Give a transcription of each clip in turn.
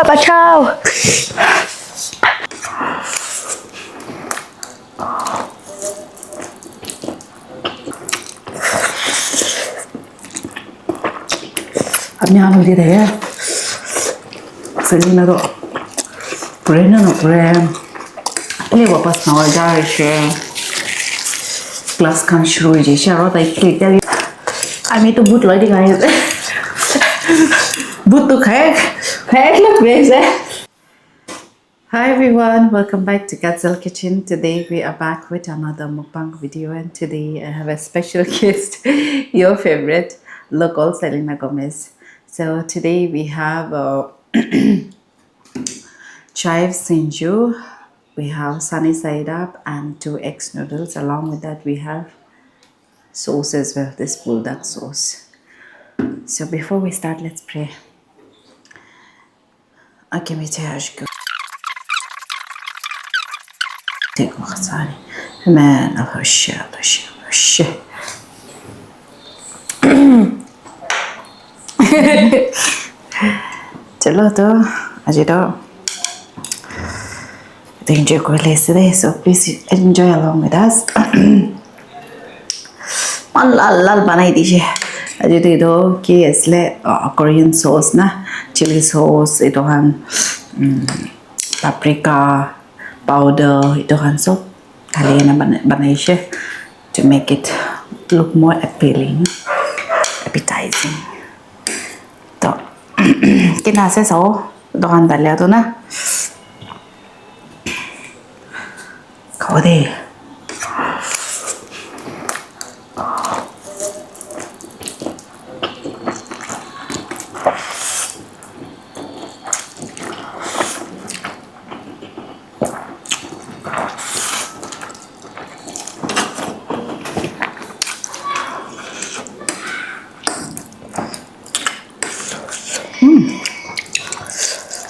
Bachao. Anh đi thế. Selina do. Brenda no brand. Ini wapas nawar jari she. Class kan शुरू हो जाए और ताई click जाए. Ami तो boot लड़ी खाए. Boot तो खाए लग वैसे. Hi everyone, welcome back to Gazelle Kitchen. Today we are back with another mukbang video, and today I have a special guest, your favorite, local Selena Gomez. So today we have chive sinju, we have sunny side up, and 2 eggs noodles. Along with that we have sauce as well, this bulldog sauce. So before we start, let's pray. Okay, me too. Take a sorry. Man, oh shit. Chalo to, aji to. Enjoy quality today, so please enjoy along with us. Lal banai diye. Aji to ido ki isle Korean sauce na, chili sauce ito han paprika powder ito kan so kali na banay siya to make it look more appealing, appetizing. To kinase so dohan dalya to na kawde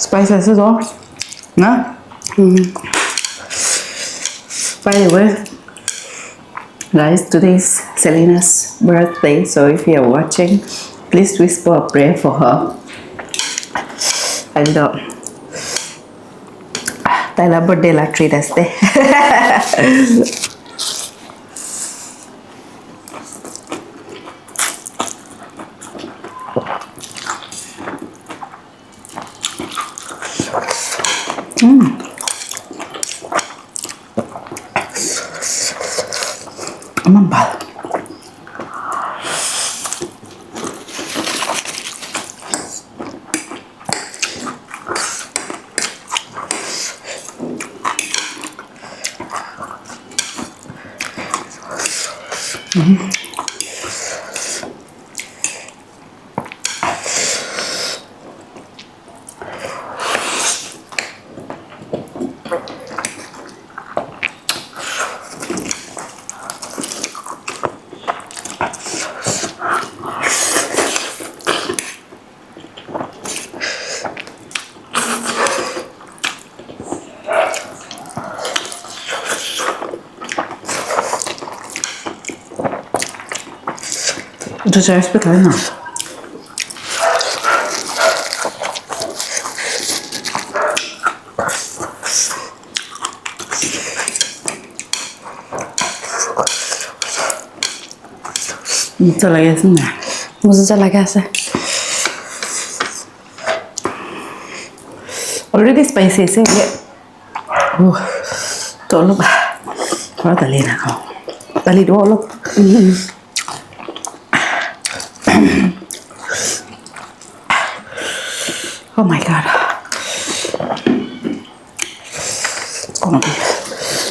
spices is all. No? By the way, guys, today is Selena's birthday, so if you are watching, please whisper a prayer for her. And Tyler birthday la treat us day. Mambal. Ito sa hospital na. Mucho la gasa na. Mucho la gasa. Already spicy is it? Tolo ba? Para dali na ako. Dali do lo. Oh my god. It's gonna be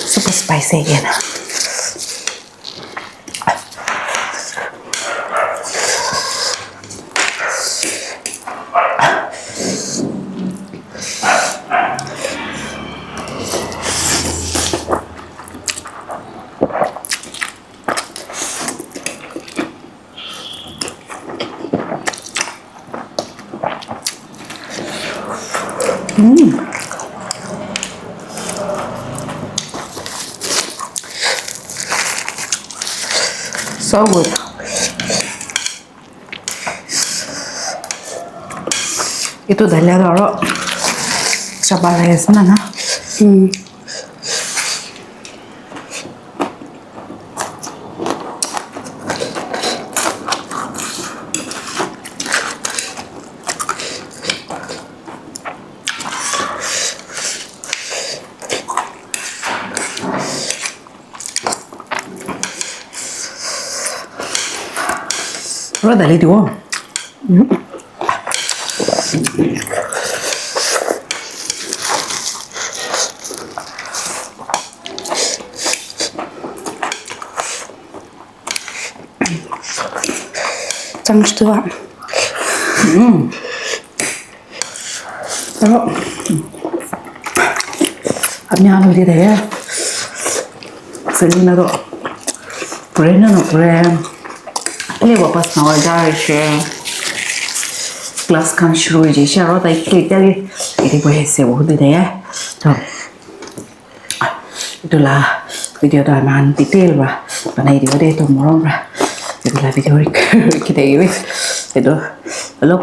super spicy again. So good. Itu dahlia daro sabares na na. Rồi dahlia di wo. Căng chưa ạ? Đó. Hấp nhau rồi đi thế. Selina đó. Brenda no brand. Ele वापस ना हो जाए शे class kan शुरू हो जाए और ताई के जाए इधर कोई ऐसे वो दे दे तो itulah video daman detail ba panai dia deh tu morong ba itulah video kita ini itu belum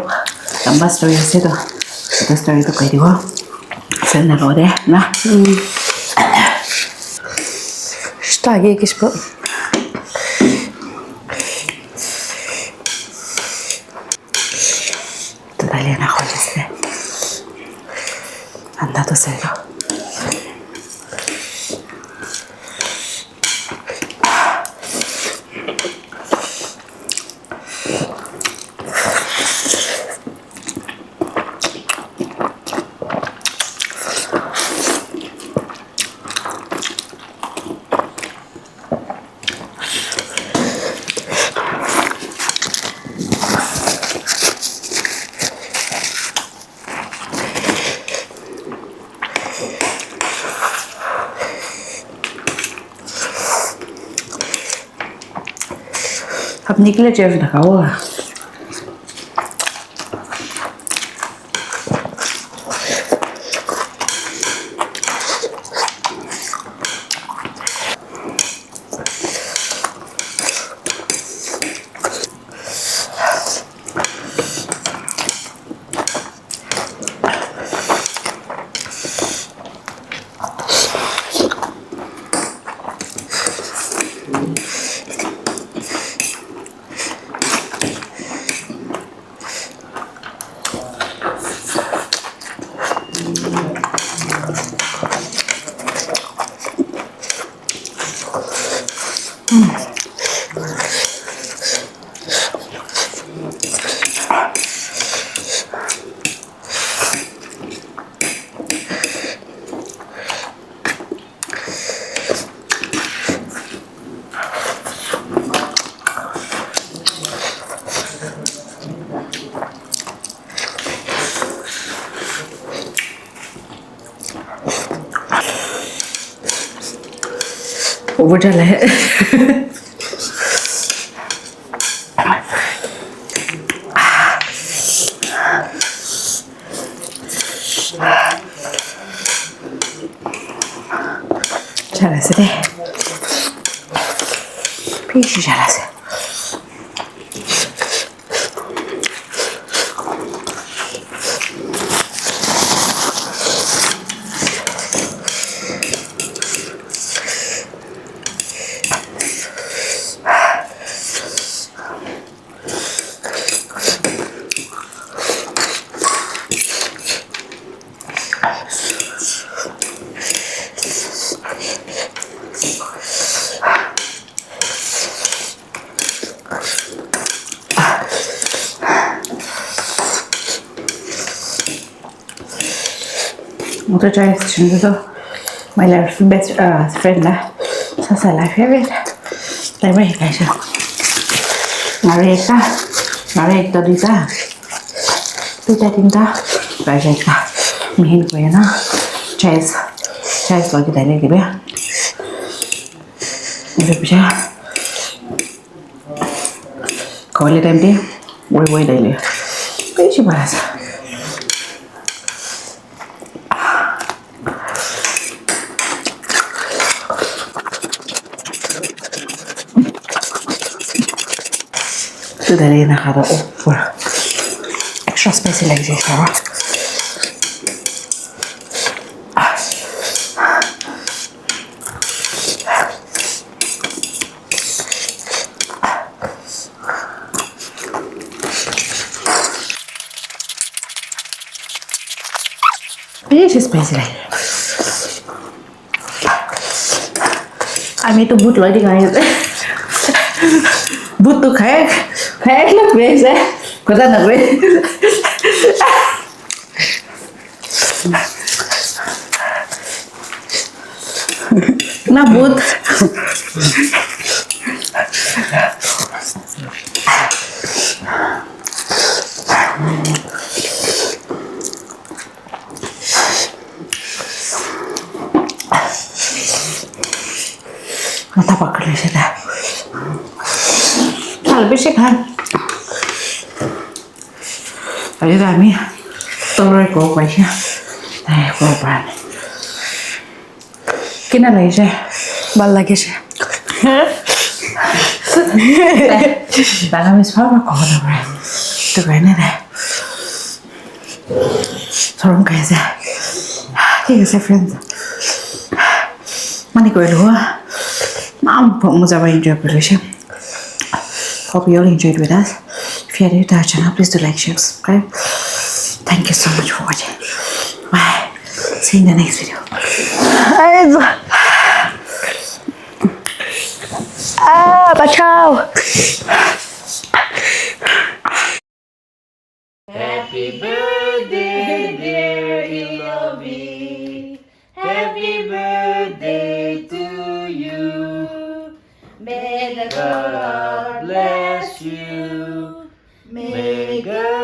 tambah story itu itu story itu kayak dia sen nak deh nah stagi kisah Todavía no joyeste. Andando cero. अब निकले chef दिखाओ ऊपर चला है चला से दे पीछे चला से Một trai chúng tôi mày là best friend là sao sẽ lại phép biết tại vậy cái sao ngare ta đi ta tôi ta tin ta vậy vậy ta mình quên nó chase rồi cái này thì biết được chưa coi lên em đi quay đây liền cái gì mà Itu dari nak ada over. extra spicy like this, right? This is spicy like anh ấy tôi bút lấy đi ngay bút tôi khác khác lắm về sẽ có ta là về nó bút nó ta bật lên sẽ ra ta là biết xếp hành ở đây là mi tôi rồi cổ quậy nha này cổ bạn cái này lấy ra bạn lấy cái gì bạn làm gì mà cổ đâu rồi tôi cái này này thôi không cái ra cái gì friends mana kau luar Mom, hope you enjoyed the video. Hope you all enjoyed with us. If you are new to our channel, please do like, share, subscribe. Thank you so much for watching. Bye. See you in the next video. Bye ciao. Happy birthday, dear Ilovi. Happy birthday to you. May the God bless you. May God